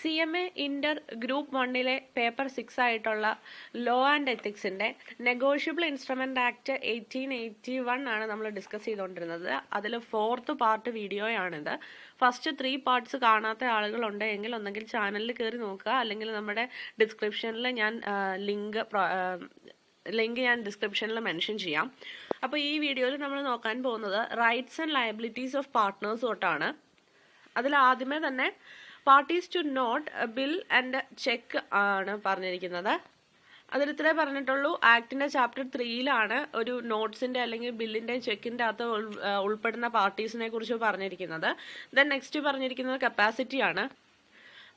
CMA Inter group 1 paper 6 ആയിട്ടുള്ള law and എത്തിക്സിന്റെ negotiable instrument act 1881 ആണ് നമ്മൾ ഡിസ്കസ് ചെയ്തുകൊണ്ടിരുന്നത്. അതിൽ 4th പാർട്ട് വീഡിയോയാണിത്. ഫസ്റ്റ് 3 പാർട്സ് കാണാത്ത ആളുകളുണ്ട് എങ്കിൽ ഒന്നെങ്കിൽ ചാനലിൽ കയറി നോക്കുക, അല്ലെങ്കിൽ നമ്മുടെ ഡിസ്ക്രിപ്ഷനിൽ ഞാൻ ലിങ്ക് ഞാൻ ഡിസ്ക്രിപ്ഷനിൽ മെൻഷൻ ചെയ്യാം. അപ്പോൾ ഈ വീഡിയോയിൽ നമ്മൾ നോക്കാൻ പോകുന്നത് rights and liabilities of partners തൊട്ടാണ്. അതിൽ ആദ്യമേ തന്നെ parties to note bill and cheque ആണ് പറഞ്ഞിരിക്കുന്നത്. അതിൽ ഇത്രേ പറഞ്ഞിട്ടുള്ളൂ. ആക്ടിന്റെ ചാപ്റ്റർ 3 ഒരു നോട്ട്സിന്റെ അല്ലെങ്കിൽ ബില്ലിന്റെ ചെക്കിന്റെ അകത്ത് ഉൾപ്പെടുന്ന പാർട്ടീസിനെ കുറിച്ച് പറഞ്ഞിരിക്കുന്നത്. ദെൻ നെക്സ്റ്റ് പറഞ്ഞിരിക്കുന്നത് കപ്പാസിറ്റി ആണ്.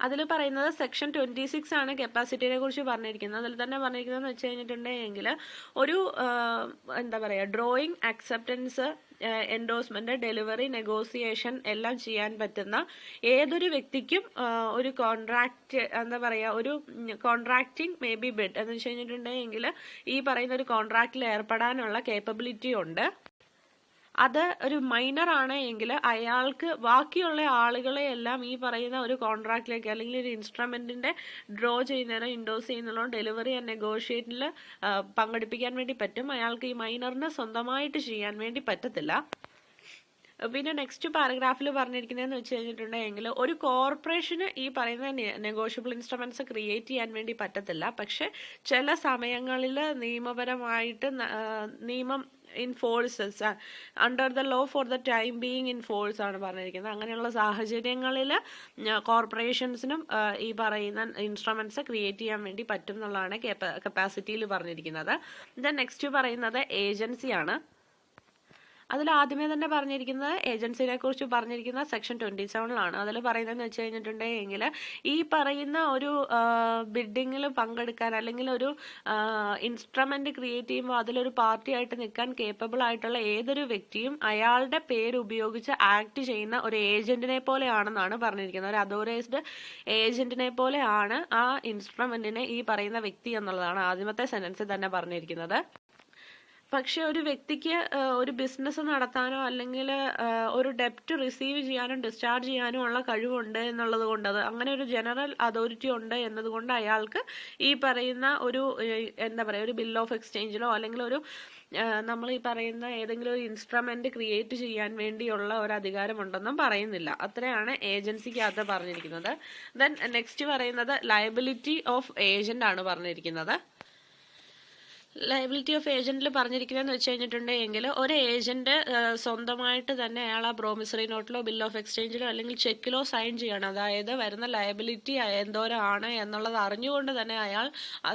അതിൽ പറയുന്നത് സെക്ഷൻ 26 ആണ് കപ്പാസിറ്റിയെ കുറിച്ച് പറഞ്ഞിരിക്കുന്നത്. അതിൽ തന്നെ പറഞ്ഞിരിക്കുന്നത് വെച്ച് കഴിഞ്ഞിട്ടുണ്ടെങ്കിൽ ഒരു drawing, acceptance, endorsement, delivery, negotiation എല്ലാം ചെയ്യാൻ പറ്റുന്ന ഏതൊരു വ്യക്തിക്കും ഒരു കോൺട്രാക്ട് ഒരു കോൺട്രാക്റ്റിംഗ് മേ ബി ബിഡ് എന്ന് വെച്ച് കഴിഞ്ഞിട്ടുണ്ടെങ്കിൽ ഈ പറയുന്ന ഒരു കോൺട്രാക്റ്റിൽ ഏർപ്പെടാനുള്ള കേപ്പബിലിറ്റി ഉണ്ട്. അത് ഒരു മൈനർ ആണ് എങ്കിൽ അയാൾക്ക് ബാക്കിയുള്ള ആളുകളെ എല്ലാം ഈ പറയുന്ന ഒരു കോൺട്രാക്റ്റിലേക്ക് അല്ലെങ്കിൽ ഒരു ഇൻസ്ട്രുമെന്റിന്റെ ഡ്രോ ചെയ്യുന്നതിനോ ഇൻഡോസ് ചെയ്യുന്നതിനോ ഡെലിവറി ആൻഡ് നെഗോഷിയേറ്റിൽ പങ്കെടുപ്പിക്കാൻ വേണ്ടി പറ്റും. അയാൾക്ക് ഈ മൈനറിന് സ്വന്തമായിട്ട് ചെയ്യാൻ വേണ്ടി പറ്റത്തില്ല. പിന്നെ നെക്സ്റ്റ് പാരഗ്രാഫിൽ പറഞ്ഞിരിക്കുന്നതെന്ന് വെച്ച് കഴിഞ്ഞിട്ടുണ്ടെങ്കിൽ ഒരു കോർപ്പറേഷന് ഈ പറയുന്ന നെഗോഷ്യബിൾ ഇൻസ്ട്രുമെന്റ്സ് ക്രിയേറ്റ് ചെയ്യാൻ വേണ്ടി പറ്റത്തില്ല. പക്ഷെ ചില സമയങ്ങളിൽ നിയമപരമായിട്ട് നിയമം enforces under the law for the time being in force ആണ് പറഞ്ഞിരിക്കുന്നത്. അങ്ങനെയുള്ള സാഹചര്യങ്ങളിൽ കോർപ്പറേഷൻസിനും ഈ പറയുന്ന ഇൻസ്ട്രുമെന്റ്സ് ക്രിയേറ്റ് ചെയ്യാൻ വേണ്ടി പറ്റും എന്നുള്ളതാണ് കപ്പാസിറ്റിയിൽ പറഞ്ഞിരിക്കുന്നത്. ദെൻ നെക്സ്റ്റ് പറയുന്നത് ഏജൻസിയാണ്. അതിൽ ആദ്യമേ തന്നെ പറഞ്ഞിരിക്കുന്നത് ഏജൻസിനെ കുറിച്ച് പറഞ്ഞിരിക്കുന്ന സെക്ഷൻ 27 അതിൽ പറയുന്നതെന്ന് വെച്ച് കഴിഞ്ഞിട്ടുണ്ടെങ്കിൽ ഈ പറയുന്ന ഒരു ബിഡിങ്ങിൽ പങ്കെടുക്കാൻ അല്ലെങ്കിൽ ഒരു ഇൻസ്ട്രുമെന്റ് ക്രിയേറ്റ് ചെയ്യുമ്പോൾ അതിലൊരു പാർട്ടി ആയിട്ട് നിൽക്കാൻ കേപ്പബിൾ ആയിട്ടുള്ള ഏതൊരു വ്യക്തിയും അയാളുടെ പേര് ഉപയോഗിച്ച് ആക്ട് ചെയ്യുന്ന ഒരു ഏജന്റിനെ പോലെയാണെന്നാണ് പറഞ്ഞിരിക്കുന്നത്. ഒരു അതോറൈസ്ഡ് ഏജന്റിനെ പോലെയാണ് ആ ഇൻസ്ട്രുമെന്റിനെ ഈ പറയുന്ന വ്യക്തി എന്നുള്ളതാണ് ആദ്യമത്തെ സെന്റൻസിൽ തന്നെ പറഞ്ഞിരിക്കുന്നത്. പക്ഷെ ഒരു വ്യക്തിക്ക് ഒരു ബിസിനസ് നടത്താനോ അല്ലെങ്കിൽ ഒരു ഡെപ്റ്റ് റിസീവ് ചെയ്യാനും ഡിസ്ചാർജ് ചെയ്യാനും ഉള്ള കഴിവുണ്ട് എന്നുള്ളത് കൊണ്ട്, അത് അങ്ങനെ ഒരു ജനറൽ അതോറിറ്റി ഉണ്ട് എന്നതുകൊണ്ട് അയാൾക്ക് ഈ പറയുന്ന ഒരു ഒരു ബിൽ ഓഫ് എക്സ്ചേഞ്ചിലോ അല്ലെങ്കിൽ ഒരു നമ്മൾ ഈ പറയുന്ന ഏതെങ്കിലും ഒരു ഇൻസ്ട്രുമെന്റ് ക്രിയേറ്റ് ചെയ്യാൻ വേണ്ടിയുള്ള ഒരു അധികാരമുണ്ടെന്നും പറയുന്നില്ല. അത്രയാണ് ഏജൻസിക്കകത്ത് പറഞ്ഞിരിക്കുന്നത്. ദെൻ നെക്സ്റ്റ് പറയുന്നത് ലയബിലിറ്റി ഓഫ് ഏജന്റ് ആണ് പറഞ്ഞിരിക്കുന്നത്. ലയബിലിറ്റി ഓഫ് ഏജന്റിൽ പറഞ്ഞിരിക്കുന്നതെന്ന് വെച്ച് കഴിഞ്ഞിട്ടുണ്ടെങ്കിൽ ഒരു ഏജന്റ് സ്വന്തമായിട്ട് തന്നെ അയാൾ ആ പ്രോമിസറി നോട്ടിലോ ബിൽ ഓഫ് എക്സ്ചേഞ്ചിലോ അല്ലെങ്കിൽ ചെക്കിലോ സൈൻ ചെയ്യണം. അതായത് വരുന്ന ലയബിലിറ്റി എന്തോരമാണ് എന്നുള്ളത് അറിഞ്ഞുകൊണ്ട് തന്നെ അയാൾ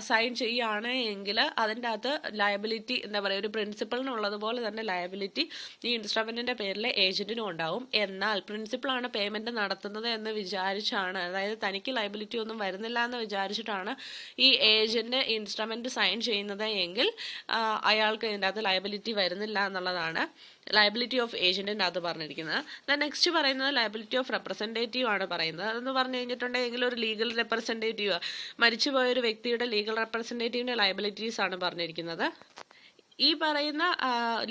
സൈൻ ചെയ്യുകയാണ് എങ്കിൽ അതിൻ്റെ അകത്ത് ലയബിലിറ്റി ഒരു പ്രിൻസിപ്പളിനുള്ളതുപോലെ തന്നെ ലയബിലിറ്റി ഈ ഇൻസ്ട്രുമെന്റിന്റെ പേരിൽ ഏജന്റിനും ഉണ്ടാവും. എന്നാൽ പ്രിൻസിപ്പളാണ് പേയ്മെന്റ് നടത്തുന്നത് എന്ന് വിചാരിച്ചാണ്, അതായത് തനിക്ക് ലയബിലിറ്റി ഒന്നും വരുന്നില്ല എന്ന് വിചാരിച്ചിട്ടാണ് ഈ ഏജന്റ് ഇൻസ്ട്രുമെന്റ് സൈൻ ചെയ്യുന്നത് എങ്കിൽ അയാൾക്ക് ഇതിൻ്റെ അകത്ത് ലയബിലിറ്റി വരുന്നില്ല എന്നുള്ളതാണ് ലയബിലിറ്റി ഓഫ് ഏജന്റിന്റെ അകത്ത് പറഞ്ഞിരിക്കുന്നത്. നെക്സ്റ്റ് പറയുന്നത് ലയബിലിറ്റി ഓഫ് റെപ്രസെന്റേറ്റീവ് ആണ് പറയുന്നത്. അതെന്ന് പറഞ്ഞു കഴിഞ്ഞിട്ടുണ്ടെങ്കിൽ ഒരു ലീഗൽ റെപ്രസെന്റേറ്റീവ്, മരിച്ചുപോയ ഒരു വ്യക്തിയുടെ ലീഗൽ റെപ്രസെന്റേറ്റീവിന്റെ ലയബിലിറ്റീസ് ആണ് പറഞ്ഞിരിക്കുന്നത്. ഈ പറയുന്ന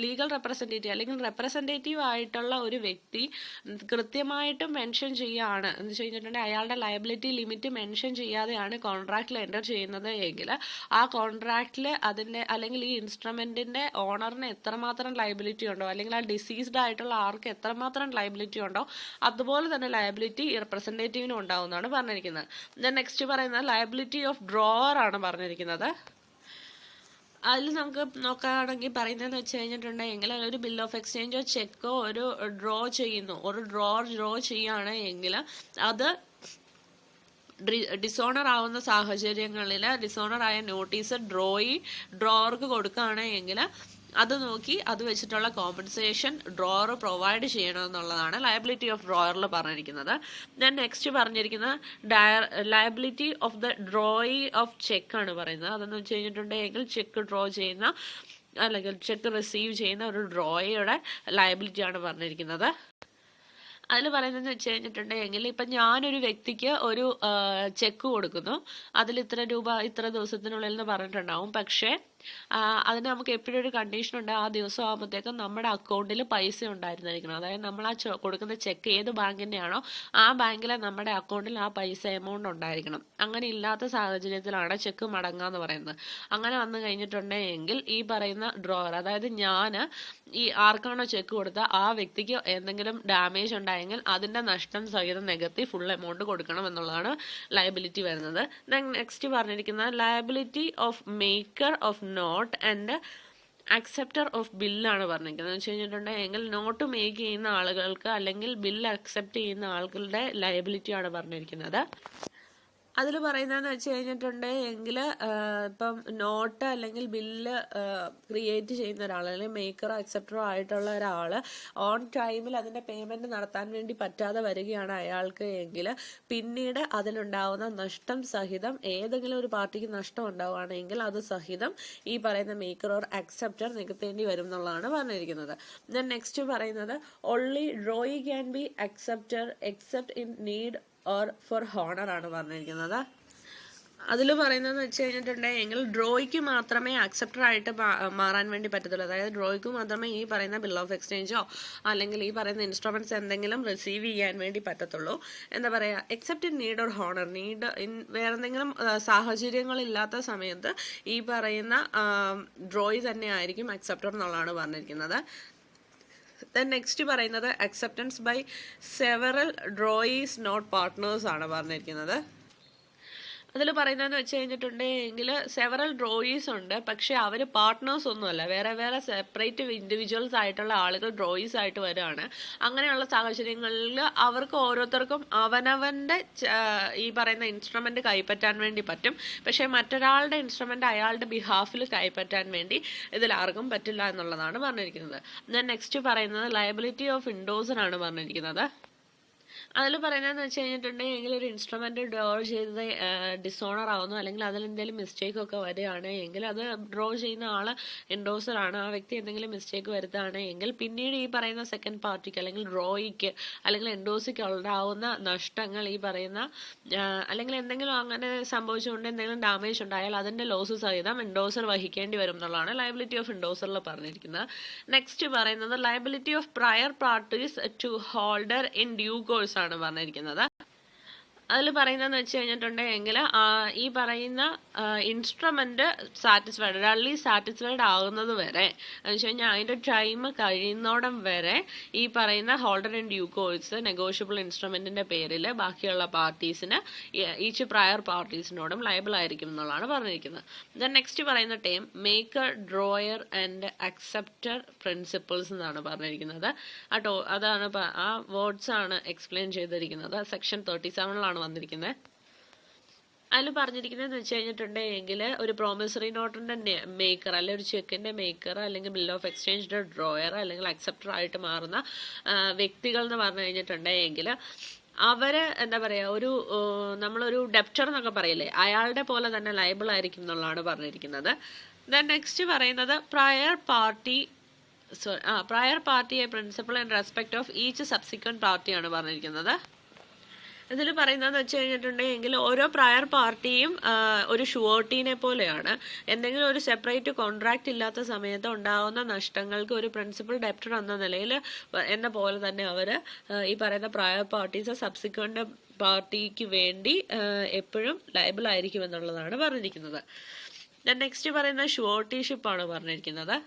ലീഗൽ റെപ്രസെന്റേറ്റീവ് അല്ലെങ്കിൽ റെപ്രസെന്റേറ്റീവ് ആയിട്ടുള്ള ഒരു വ്യക്തി കൃത്യമായിട്ട് മെൻഷൻ ചെയ്യുകയാണ് എന്ന് വെച്ച് കഴിഞ്ഞിട്ടുണ്ടെങ്കിൽ അയാളുടെ ലയബിലിറ്റി ലിമിറ്റ് മെൻഷൻ ചെയ്യാതെയാണ് കോൺട്രാക്റ്റിൽ എൻ്റർ ചെയ്യുന്നത് എങ്കിൽ ആ കോൺട്രാക്റ്റിൽ അതിൻ്റെ അല്ലെങ്കിൽ ഈ ഇൻസ്ട്രുമെന്റിന്റെ ഓണറിന് എത്രമാത്രം ലയബിലിറ്റി ഉണ്ടോ അല്ലെങ്കിൽ ആ ഡിസീസ്ഡ് ആയിട്ടുള്ള ആൾക്ക് എത്രമാത്രം ലയബിലിറ്റി ഉണ്ടോ അതുപോലെ തന്നെ ലയബിലിറ്റി റെപ്രസെന്റേറ്റീവിനും ഉണ്ടാവുമെന്നാണ് പറഞ്ഞിരിക്കുന്നത്. ദെൻ നെക്സ്റ്റ് പറയുന്നത് ലയബിലിറ്റി ഓഫ് ഡ്രോവർ ആണ് പറഞ്ഞിരിക്കുന്നത്. അതിൽ നമുക്ക് നോക്കുകയാണെങ്കിൽ പറയുന്നതെന്ന് വെച്ച് കഴിഞ്ഞിട്ടുണ്ടെങ്കിൽ ഒരു ബിൽ ഓഫ് എക്സ്ചേഞ്ചോ ചെക്കോ ഒരു ഡ്രോ ചെയ്യുകയാണ് എങ്കിൽ അത് ഡിസോണർ ആവുന്ന സാഹചര്യങ്ങളിൽ ഡിസോണർ ആയ നോട്ടീസ് ഡ്രോവർക്ക് കൊടുക്കുകയാണ് എങ്കിൽ അത് നോക്കി അത് വെച്ചിട്ടുള്ള കോമ്പൻസേഷൻ ഡ്രോവർ പ്രൊവൈഡ് ചെയ്യണമെന്നുള്ളതാണ് ലയബിലിറ്റി ഓഫ് ഡ്രോവറിൽ പറഞ്ഞിരിക്കുന്നത്. ദെൻ നെക്സ്റ്റ് പറഞ്ഞിരിക്കുന്നത് liability of the drawee of cheque ആണ് പറയുന്നത്. അതെന്ന് വെച്ച് കഴിഞ്ഞിട്ടുണ്ടെങ്കിൽ ചെക്ക് ഡ്രോ ചെയ്യുന്ന അല്ലെങ്കിൽ ചെക്ക് റിസീവ് ചെയ്യുന്ന ഒരു ഡ്രോയുടെ ലയബിലിറ്റി ആണ് പറഞ്ഞിരിക്കുന്നത്. അതിൽ പറയുന്നതെന്ന് വെച്ച് കഴിഞ്ഞിട്ടുണ്ടെങ്കിൽ ഇപ്പം ഞാനൊരു വ്യക്തിക്ക് ഒരു ചെക്ക് കൊടുക്കുന്നു, അതിൽ ഇത്ര രൂപ ഇത്ര ദിവസത്തിനുള്ളിൽ എന്ന് പറഞ്ഞിട്ടുണ്ടാവും. പക്ഷേ അതിന് നമുക്ക് എപ്പോഴും ഒരു കണ്ടീഷൻ ഉണ്ട്, ആ ദിവസം ആകുമ്പോഴത്തേക്കും നമ്മുടെ അക്കൗണ്ടിൽ പൈസ ഉണ്ടായിരുന്നിരിക്കണം. അതായത് നമ്മൾ ആ കൊടുക്കുന്ന ചെക്ക് ഏത് ബാങ്കിൻ്റെ ആണോ ആ ബാങ്കിലെ നമ്മുടെ അക്കൗണ്ടിൽ ആ പൈസ എമൗണ്ട് ഉണ്ടായിരിക്കണം. അങ്ങനെ ഇല്ലാത്ത സാഹചര്യത്തിലാണ് ചെക്ക് മടങ്ങുക എന്ന് പറയുന്നത്. അങ്ങനെ വന്നു കഴിഞ്ഞിട്ടുണ്ടെങ്കിൽ ഈ പറയുന്ന ഡ്രോവർ, അതായത് ഞാൻ ഈ ആർക്കാണോ ചെക്ക് കൊടുത്ത ആ വ്യക്തിക്ക് എന്തെങ്കിലും ഡാമേജ് ഉണ്ടായെങ്കിൽ അതിൻ്റെ നഷ്ടം സഹിതം നികത്തി ഫുൾ എമൗണ്ട് കൊടുക്കണം എന്നുള്ളതാണ് ലയബിലിറ്റി വരുന്നത്. ദെൻ നെക്സ്റ്റ് പറഞ്ഞിരിക്കുന്നത് liability of maker of note and acceptor of ബില്ലാണ് പറഞ്ഞിരിക്കുന്നത്. എന്ന് വെച്ച് കഴിഞ്ഞിട്ടുണ്ടെങ്കിൽ നോട്ട് മേക്ക് ചെയ്യുന്ന ആളുകൾക്ക് അല്ലെങ്കിൽ ബില്ല് അക്സെപ്റ്റ് ചെയ്യുന്ന ആളുകളുടെ ലയബിലിറ്റിയാണ് പറഞ്ഞിരിക്കുന്നത്. അതിൽ പറയുന്നതെന്ന് വെച്ച് കഴിഞ്ഞിട്ടുണ്ടെങ്കിൽ ഇപ്പം നോട്ട് അല്ലെങ്കിൽ ബില്ല് ക്രിയേറ്റ് ചെയ്യുന്ന ഒരാൾ അല്ലെങ്കിൽ മേക്കറോ അക്സെപ്റ്ററോ ആയിട്ടുള്ള ഒരാൾ ഓൺ ടൈമിൽ അതിൻ്റെ പേയ്മെൻറ്റ് നടത്താൻ വേണ്ടി പറ്റാതെ വരികയാണ് അയാൾക്ക് എങ്കിൽ പിന്നീട് അതിലുണ്ടാവുന്ന നഷ്ടം സഹിതം ഏതെങ്കിലും ഒരു പാർട്ടിക്ക് നഷ്ടം ഉണ്ടാവുകയാണെങ്കിൽ അത് സഹിതം ഈ പറയുന്ന മേക്കർ ഓർ അക്സെപ്റ്റർ നികത്തേണ്ടി വരും എന്നുള്ളതാണ് പറഞ്ഞിരിക്കുന്നത്. ദെൻ നെക്സ്റ്റ് പറയുന്നത് only drawee can be acceptor except in need or for honour ആണ് പറഞ്ഞിരിക്കുന്നത്. അതിൽ പറയുന്നതെന്ന് വെച്ച് കഴിഞ്ഞിട്ടുണ്ടെങ്കിൽ ഡ്രോയ്ക്ക് മാത്രമേ അക്സെപ്റ്റർ ആയിട്ട് മാറാൻ വേണ്ടി പറ്റത്തുള്ളൂ. അതായത് ഡ്രോയ്ക്ക് മാത്രമേ ഈ പറയുന്ന ബിൽ ഓഫ് എക്സ്ചേഞ്ചോ അല്ലെങ്കിൽ ഈ പറയുന്ന ഇൻസ്ട്രുമെന്റ്സ് എന്തെങ്കിലും റിസീവ് ചെയ്യാൻ വേണ്ടി പറ്റത്തുള്ളൂ. എന്താ പറയുക, except in need or honour, need in വേറെ എന്തെങ്കിലും സാഹചര്യങ്ങളില്ലാത്ത സമയത്ത് ഈ പറയുന്ന ഡ്രോയ് തന്നെ ആയിരിക്കും അക്സെപ്റ്റർ എന്നുള്ളതാണ് പറഞ്ഞിരിക്കുന്നത്. ദെൻ നെക്സ്റ്റ് പറയുന്നത് acceptance by several drawees not partners ആണ് പറഞ്ഞിരിക്കുന്നത്. അതിൽ പറയുന്നതെന്ന് വെച്ച് കഴിഞ്ഞിട്ടുണ്ടെങ്കിൽ സെവറൽ ഡ്രോയീസ് ഉണ്ട്, പക്ഷെ അവർ പാർട്ട്നേഴ്സ് ഒന്നുമല്ല, വേറെ വേറെ സെപ്പറേറ്റ് ഇൻഡിവിജ്വൽസ് ആയിട്ടുള്ള ആളുകൾ ഡ്രോയീസ് ആയിട്ട് വരികയാണ്. അങ്ങനെയുള്ള സാഹചര്യങ്ങളിൽ അവർക്ക് ഓരോരുത്തർക്കും അവനവൻ്റെ ഈ പറയുന്ന ഇൻസ്ട്രുമെന്റ് കൈപ്പറ്റാൻ വേണ്ടി പറ്റും. പക്ഷേ മറ്റൊരാളുടെ ഇൻസ്ട്രുമെന്റ് അയാളുടെ ബിഹാഫിൽ കൈപ്പറ്റാൻ വേണ്ടി ഇതിൽ ആർക്കും പറ്റില്ല എന്നുള്ളതാണ് പറഞ്ഞിരിക്കുന്നത്. ദെൻ നെക്സ്റ്റ് പറയുന്നത് ലയബിലിറ്റി ഓഫ് ഇൻഡോസർ ആണ് പറഞ്ഞിരിക്കുന്നത്. അതിൽ പറയുന്നതെന്ന് വെച്ച് കഴിഞ്ഞിട്ടുണ്ടെങ്കിൽ ഒരു ഇൻസ്ട്രുമെന്റ് ഡ്രോ ചെയ്തത് ഡിസോണർ ആവുന്നു അല്ലെങ്കിൽ അതിൽ എന്തെങ്കിലും മിസ്റ്റേക്ക് ഒക്കെ വരികയാണ് എങ്കിൽ അത് ഡ്രോ ചെയ്യുന്ന ആള് എൻഡോസർ ആണ്. ആ വ്യക്തി എന്തെങ്കിലും മിസ്റ്റേക്ക് വരുത്തുകയാണ് എങ്കിൽ പിന്നീട് ഈ പറയുന്ന സെക്കൻഡ് പാർട്ടിക്ക് അല്ലെങ്കിൽ ഡ്രോയിക്ക് അല്ലെങ്കിൽ എൻഡോസിക്ക് ഉണ്ടാവുന്ന നഷ്ടങ്ങൾ ഈ പറയുന്ന അല്ലെങ്കിൽ എന്തെങ്കിലും അങ്ങനെ സംഭവിച്ചുകൊണ്ട് എന്തെങ്കിലും ഡാമേജ് ഉണ്ടായാൽ അതിന്റെ ലോസ് സഹിതം എൻഡോസർ വഹിക്കേണ്ടി വരും എന്നുള്ളതാണ് ലയബിലിറ്റി ഓഫ് എൻഡോസറിൽ പറഞ്ഞിരിക്കുന്നത്. നെക്സ്റ്റ് പറയുന്നത് liability of prior parties to holder in due course ആണ് പറഞ്ഞിരിക്കുന്നത്. അതിൽ പറയുന്നതെന്ന് വെച്ച് കഴിഞ്ഞിട്ടുണ്ടെങ്കിൽ ഈ പറയുന്ന ഇൻസ്ട്രുമെന്റ് സാറ്റിസ്ഫൈഡ് ഒരാളി സാറ്റിസ്ഫൈഡ് ആകുന്നത് വരെ എന്ന് വെച്ച് കഴിഞ്ഞാൽ അതിന്റെ ടൈം കഴിയുന്നോടം വരെ ഈ പറയുന്ന holder and due course negotiable ഇൻസ്ട്രുമെന്റിന്റെ പേരിൽ ബാക്കിയുള്ള പാർട്ടീസിന് ഈച്ച് പ്രയർ പാർട്ടീസിനോടും ലയബിൾ ആയിരിക്കും എന്നുള്ളതാണ് പറഞ്ഞിരിക്കുന്നത്. ദെൻ നെക്സ്റ്റ് പറയുന്ന time maker drawer and acceptor principles എന്നാണ് പറഞ്ഞിരിക്കുന്നത്. അതാണ് ആ വേർഡ്സ് ആണ് എക്സ്പ്ലെയിൻ ചെയ്തിരിക്കുന്നത്. സെക്ഷൻ 37 വന്നിരിക്കുന്നത്. അതിൽ പറഞ്ഞിരിക്കുന്നതെന്ന് വെച്ച് കഴിഞ്ഞിട്ടുണ്ടെങ്കിൽ ഒരു പ്രോമിസറി നോട്ടിന്റെ മേക്കർ അല്ലെങ്കിൽ ഒരു ചെക്കിന്റെ മേക്കർ അല്ലെങ്കിൽ ബിൽ ഓഫ് എക്സ്ചേഞ്ചിന്റെ ഡ്രോയർ അല്ലെങ്കിൽ അക്സെപ്റ്റർ ആയിട്ട് മാറുന്ന വ്യക്തികൾ എന്ന് പറഞ്ഞു കഴിഞ്ഞിട്ടുണ്ടെങ്കിൽ അവര് എന്താ പറയാ നമ്മളൊരു ഡെപ്റ്റർ എന്നൊക്കെ പറയില്ലേ, അയാളുടെ പോലെ തന്നെ ലയബിൾ ആയിരിക്കും എന്നുള്ളതാണ് പറഞ്ഞിരിക്കുന്നത്. ദെൻ നെക്സ്റ്റ് പറയുന്നത് prior party principal and respect of each subsequent പാർട്ടിയാണ് പറഞ്ഞിരിക്കുന്നത്. ഇതിൽ പറയുന്നതെന്ന് വെച്ച് കഴിഞ്ഞിട്ടുണ്ടെങ്കിൽ ഓരോ പ്രയർ പാർട്ടിയും ഒരു ഷുവർട്ടീനെ പോലെയാണ്. എന്തെങ്കിലും ഒരു സെപ്പറേറ്റ് കോൺട്രാക്ട് ഇല്ലാത്ത സമയത്ത് ഉണ്ടാവുന്ന നഷ്ടങ്ങൾക്ക് ഒരു പ്രിൻസിപ്പൽ ഡെപ്റ്റർ എന്ന നിലയിൽ എന്ന പോലെ തന്നെ അവർ ഈ പറയുന്ന പ്രയർ പാർട്ടീസ് സബ്സിക്വന്റ് പാർട്ടിക്ക് വേണ്ടി എപ്പോഴും ലയബിൾ ആയിരിക്കും എന്നുള്ളതാണ് പറഞ്ഞിരിക്കുന്നത്. നെക്സ്റ്റ് പറയുന്ന ഷുവർട്ടിഷിപ്പ് ആണ് പറഞ്ഞിരിക്കുന്നത്.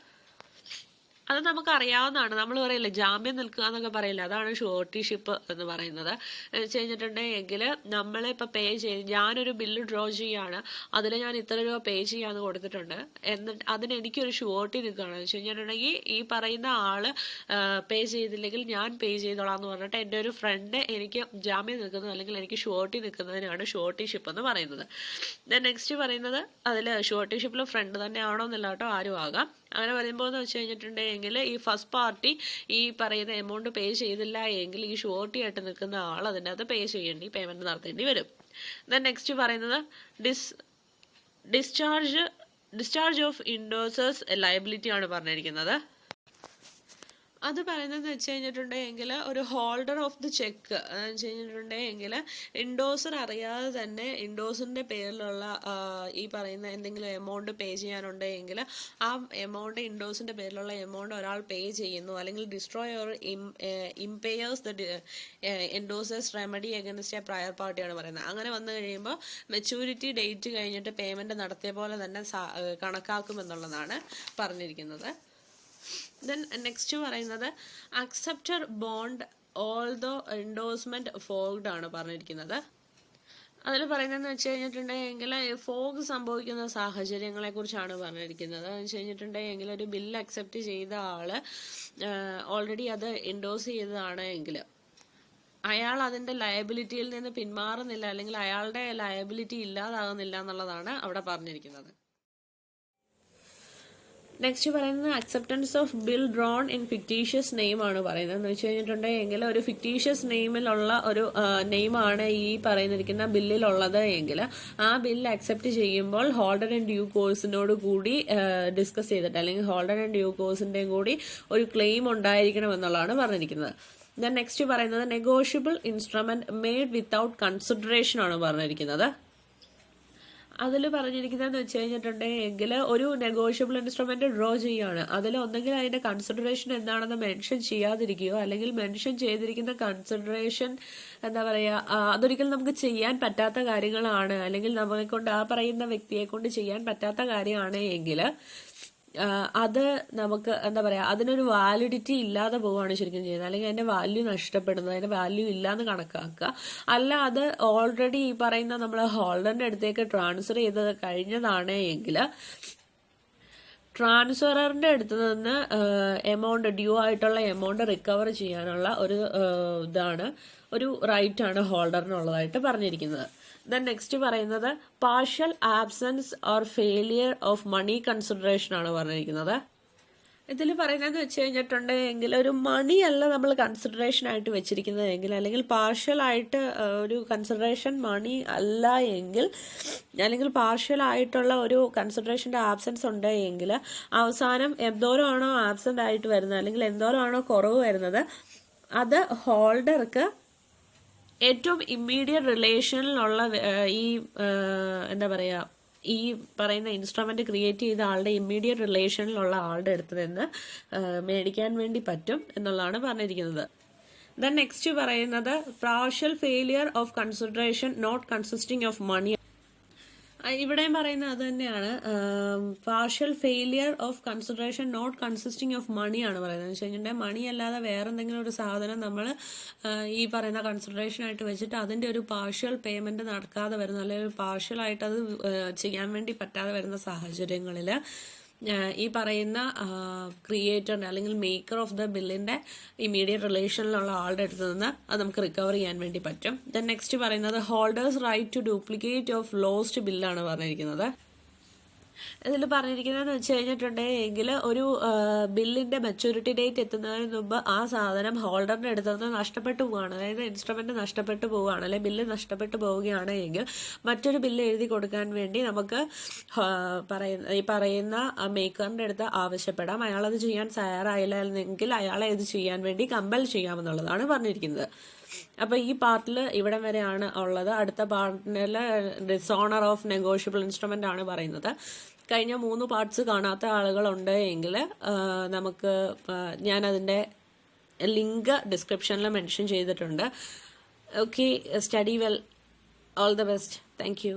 അത് നമുക്ക് അറിയാവുന്നതാണ്. നമ്മൾ പറയില്ലേ ജാമ്യം നിൽക്കുക എന്നൊക്കെ പറയില്ല, അതാണ് ഷുവർട്ടിഷിപ്പ് എന്ന് പറയുന്നത്. എന്ന് വെച്ച് കഴിഞ്ഞിട്ടുണ്ടെങ്കിൽ നമ്മളിപ്പോൾ പേ ചെയ്ത് ഞാനൊരു ബില്ല് ഡ്രോ ചെയ്യാണ്, അതിൽ ഞാൻ ഇത്ര രൂപ പേ ചെയ്യാന്ന് കൊടുത്തിട്ടുണ്ട്, എന്നിട്ട് അതിന് എനിക്കൊരു ഷുവർട്ടി നിൽക്കുകയാണ്. എന്ന് വെച്ച് കഴിഞ്ഞിട്ടുണ്ടെങ്കിൽ ഈ പറയുന്ന ആള് പേ ചെയ്തില്ലെങ്കിൽ ഞാൻ പേ ചെയ്തോളാം എന്ന് പറഞ്ഞിട്ട് എൻ്റെ ഒരു ഫ്രണ്ട് എനിക്ക് ജാമ്യം നിൽക്കുന്നത് അല്ലെങ്കിൽ എനിക്ക് ഷുവർട്ടി നിൽക്കുന്നതിനാണ് ഷുവർട്ടിഷിപ്പ് എന്ന് പറയുന്നത്. ദെൻ നെക്സ്റ്റ് പറയുന്നത് അതിൽ ഷുവർട്ടിഷിപ്പിൽ ഫ്രണ്ട് തന്നെ ആണോ എന്നില്ല കേട്ടോ, ആരും ആകാം. അങ്ങനെ വരുമ്പോൾ എന്ന് വെച്ച് കഴിഞ്ഞിട്ടുണ്ടെങ്കിൽ ഈ ഫസ്റ്റ് പാർട്ടി ഈ പറയുന്ന എമൗണ്ട് പേ ചെയ്തില്ല എങ്കിൽ ഈ ഷുവർട്ടി ആയിട്ട് നിൽക്കുന്ന ആൾ അതിൻ്റെ അകത്ത് പേയ്മെന്റ് നടത്തേണ്ടി വരും. ദെൻ നെക്സ്റ്റ് പറയുന്നത് ഡിസ്ചാർജ് ഓഫ് ഇൻഡോസേഴ്സ് ലയബിലിറ്റി ആണ് പറഞ്ഞിരിക്കുന്നത്. അത് പറയുന്നതെന്ന് വെച്ച് കഴിഞ്ഞിട്ടുണ്ടെങ്കിൽ ഒരു ഹോൾഡർ ഓഫ് ദി ചെക്ക് എന്ന് വെച്ച് കഴിഞ്ഞിട്ടുണ്ടെങ്കിൽ ഇൻഡോസർ അറിയാതെ തന്നെ ഇൻഡോസറിൻ്റെ പേരിലുള്ള ഈ പറയുന്ന എന്തെങ്കിലും എമൗണ്ട് പേ ചെയ്യാനുണ്ടെങ്കിൽ ആ എമൗണ്ട് ഇൻഡോസിൻ്റെ പേരിലുള്ള എമൗണ്ട് ഒരാൾ പേ ചെയ്യുന്നു, അല്ലെങ്കിൽ destroy or impairs the endorsers remedy against a prior പാർട്ടിയാണ് പറയുന്നത്. അങ്ങനെ വന്നു കഴിയുമ്പോൾ മെച്യൂരിറ്റി ഡേറ്റ് കഴിഞ്ഞിട്ട് പേയ്മെൻറ്റ് നടത്തിയ പോലെ തന്നെ കണക്കാക്കുമെന്നുള്ളതാണ് പറഞ്ഞിരിക്കുന്നത്. ദെൻ നെക്സ്റ്റ് പറയുന്നത് അക്സെപ്റ്റർ ബോണ്ട് ഓൾ ദോ എൻഡോഴ്സ്മെന്റ് ഫോഗ്ഡ് ആണ് പറഞ്ഞിരിക്കുന്നത്. അതിൽ പറയുന്നതെന്ന് വെച്ച് കഴിഞ്ഞിട്ടുണ്ടെങ്കിൽ ഫോഗ് സംഭവിക്കുന്ന സാഹചര്യങ്ങളെ കുറിച്ചാണ് പറഞ്ഞിരിക്കുന്നത്. എന്ന് വെച്ച് കഴിഞ്ഞിട്ടുണ്ടെങ്കിൽ ഒരു ബില്ല് അക്സെപ്റ്റ് ചെയ്ത ആള് ഓൾറെഡി അത് എൻഡോസ് ചെയ്തതാണ് എങ്കിൽ അയാൾ അതിന്റെ ലയബിലിറ്റിയിൽ നിന്ന് പിന്മാറുന്നില്ല, അല്ലെങ്കിൽ അയാളുടെ ലയബിലിറ്റി ഇല്ലാതാകുന്നില്ല എന്നുള്ളതാണ് അവിടെ പറഞ്ഞിരിക്കുന്നത്. നെക്സ്റ്റ് പറയുന്നത് acceptance of bill drone in fictitious name ആണ് പറയുന്നത്. എന്ന് വെച്ച് കഴിഞ്ഞിട്ടുണ്ടെങ്കിൽ ഒരു ഫിക്റ്റീഷ്യസ് നെയിമിലുള്ള ഒരു നെയിമാണ് ഈ പറയുന്നിരിക്കുന്ന ബില്ലിലുള്ളത് എങ്കിൽ ആ ബില്ല് അക്സെപ്റ്റ് ചെയ്യുമ്പോൾ ഹോൾഡർ ആൻഡ് ഡ്യൂ കോഴ്സിനോട് കൂടി ഡിസ്കസ് ചെയ്തിട്ട്, അല്ലെങ്കിൽ ഹോൾഡർ ആൻഡ് ഡ്യൂ കോഴ്സിൻ്റെയും കൂടി ഒരു ക്ലെയിം ഉണ്ടായിരിക്കണം എന്നുള്ളതാണ് പറഞ്ഞിരിക്കുന്നത്. ദെൻ നെക്സ്റ്റ് പറയുന്നത് negotiable instrument made without consideration ആണ് പറഞ്ഞിരിക്കുന്നത്. അതിൽ പറഞ്ഞിരിക്കുന്നതെന്ന് വെച്ച് കഴിഞ്ഞിട്ടുണ്ടെങ്കിൽ ഒരു നെഗോഷ്യബിൾ ഇൻസ്ട്രുമെന്റ് ഡ്രോ ചെയ്യുകയാണ്. അതിൽ ഒന്നെങ്കിൽ അതിന്റെ കൺസിഡറേഷൻ എന്താണെന്ന് മെൻഷൻ ചെയ്യാതിരിക്കുകയോ, അല്ലെങ്കിൽ മെൻഷൻ ചെയ്തിരിക്കുന്ന കൺസിഡറേഷൻ എന്താ പറയുക അതൊരിക്കലും നമുക്ക് ചെയ്യാൻ പറ്റാത്ത കാര്യങ്ങളാണ്, അല്ലെങ്കിൽ നമ്മളെ കൊണ്ട് ആ പറയുന്ന വ്യക്തിയെ കൊണ്ട് ചെയ്യാൻ പറ്റാത്ത കാര്യമാണ് എങ്കിൽ അത് നമുക്ക് എന്താ പറയാ അതിനൊരു വാലിഡിറ്റി ഇല്ലാതെ പോവുകയാണ് ശരിക്കും ചെയ്യുന്നത്, അല്ലെങ്കിൽ അതിന്റെ വാല്യൂ നഷ്ടപ്പെടുന്നത്, അതിന്റെ വാല്യൂ ഇല്ലാന്ന് കണക്കാക്കുക. അല്ല അത് ഓൾറെഡി ഈ പറയുന്ന നമ്മൾ ഹോൾഡറിന്റെ അടുത്തേക്ക് ട്രാൻസ്ഫർ ചെയ്തത് കഴിഞ്ഞതാണ് എങ്കിൽ ട്രാൻസ്ഫററിന്റെ അടുത്ത് നിന്ന് എമൗണ്ട് ഡ്യൂ ആയിട്ടുള്ള എമൗണ്ട് റിക്കവർ ചെയ്യാനുള്ള ഒരു ഇതാണ്, ഒരു റൈറ്റ് ആണ് ഹോൾഡറിനുള്ളതായിട്ട് പറഞ്ഞിരിക്കുന്നത്. ദെൻ നെക്സ്റ്റ് പറയുന്നത് partial absence or failure of money consideration ആണ് പറഞ്ഞിരിക്കുന്നത്. ഇതിൽ പറയുന്നത് വെച്ച് കഴിഞ്ഞിട്ടുണ്ടെങ്കിൽ ഒരു മണി അല്ല നമ്മൾ കൺസിഡറേഷൻ ആയിട്ട് വെച്ചിരിക്കുന്നതെങ്കിൽ, അല്ലെങ്കിൽ പാർഷ്യൽ ആയിട്ട് ഒരു കൺസിഡറേഷൻ മണി അല്ല എങ്കിൽ, അല്ലെങ്കിൽ പാർഷ്യൽ ആയിട്ടുള്ള ഒരു കൺസിഡറേഷന്റെ ആബ്സെൻസ് ഉണ്ട് എങ്കിൽ അവസാനം എന്തോരമാണോ ആബ്സെന്റ് ആയിട്ട് വരുന്നത്, അല്ലെങ്കിൽ എന്തോരമാണോ കുറവ് വരുന്നത് അത് ഹോൾഡർക്ക് ഏറ്റവും ഇമ്മീഡിയറ്റ് റിലേഷനിലുള്ള ഈ എന്താ പറയുക ഈ പറയുന്ന ഇൻസ്ട്രുമെന്റ് ക്രിയേറ്റ് ചെയ്ത ആളുടെ ഇമ്മീഡിയറ്റ് റിലേഷനിലുള്ള ആളുടെ അടുത്ത് നിന്ന് മേടിക്കാൻ വേണ്ടി പറ്റും എന്നുള്ളതാണ് പറഞ്ഞിരിക്കുന്നത്. ദെൻ നെക്സ്റ്റ് പറയുന്നത് partial failure of consideration not consisting of money. ഇവിടെയും പറയുന്നത് അത് തന്നെയാണ്, partial failure of consideration not consisting of money ആണ് പറയുന്നത്. എന്ന് വെച്ച് കഴിഞ്ഞിട്ടുണ്ടെങ്കിൽ മണി അല്ലാതെ വേറെ എന്തെങ്കിലും ഒരു സാധനം നമ്മൾ ഈ പറയുന്ന കൺസിഡറേഷൻ ആയിട്ട് വെച്ചിട്ട് അതിന്റെ ഒരു പാർഷ്യൽ പേയ്മെന്റ് നടക്കാതെ വരുന്ന, അല്ലെങ്കിൽ പാർഷ്യൽ ആയിട്ട് അത് ചെയ്യാൻ വേണ്ടി പറ്റാതെ വരുന്ന സാഹചര്യങ്ങളിൽ ഈ പറയുന്ന ക്രിയേറ്ററിന്റെ അല്ലെങ്കിൽ മേക്കർ ഓഫ് ദ ബില്ലിന്റെ ഇമ്മീഡിയറ്റ് റിലേഷനിലുള്ള ആളുടെ അടുത്ത് നിന്ന് അത് നമുക്ക് റിക്കവർ ചെയ്യാൻ വേണ്ടി പറ്റും. ദെൻ നെക്സ്റ്റ് പറയുന്നത് holder's right to duplicate of lost ബില്ലാണ് പറഞ്ഞിരിക്കുന്നത്. ഇതിൽ പറഞ്ഞിരിക്കുന്നതെന്ന് വെച്ച് കഴിഞ്ഞിട്ടുണ്ടെങ്കിൽ ഒരു ബില്ലിന്റെ മെച്യൂരിറ്റി ഡേറ്റ് എത്തുന്നതിന് മുമ്പ് ആ സാധനം ഹോൾഡറിന്റെ അടുത്ത് നിന്ന് നഷ്ടപ്പെട്ടു പോവുകയാണ്, അതായത് ഇൻസ്ട്രുമെന്റ് നഷ്ടപ്പെട്ടു പോവുകയാണ്, അല്ലെങ്കിൽ ബില്ല് നഷ്ടപ്പെട്ടു പോവുകയാണ് എങ്കിൽ മറ്റൊരു ബില്ല് എഴുതി കൊടുക്കാൻ വേണ്ടി നമുക്ക് ഈ പറയുന്ന മേക്കറിന്റെ അടുത്ത് ആവശ്യപ്പെടാം. അയാളത് ചെയ്യാൻ തയ്യാറായില്ല എങ്കിൽ അയാളെ ഇത് ചെയ്യാൻ വേണ്ടി കമ്പൽ ചെയ്യാമെന്നുള്ളതാണ് പറഞ്ഞിരിക്കുന്നത്. അപ്പൊ ഈ പാർട്ടിൽ ഇവിടം വരെയാണ് ഉള്ളത്. അടുത്ത പാർട്ടിൽ ഡിസോണർ ഓഫ് നെഗോഷ്യബിൾ ഇൻസ്ട്രുമെന്റ് ആണ് പറയുന്നത്. കഴിഞ്ഞ 3 പാർട്സ് കാണാത്ത ആളുകളുണ്ട് എങ്കിൽ നമുക്ക് ഞാൻ അതിന്റെ ലിങ്ക് ഡിസ്ക്രിപ്ഷനിൽ മെൻഷൻ ചെയ്തിട്ടുണ്ട്. Okay, study well, all the best, thank you.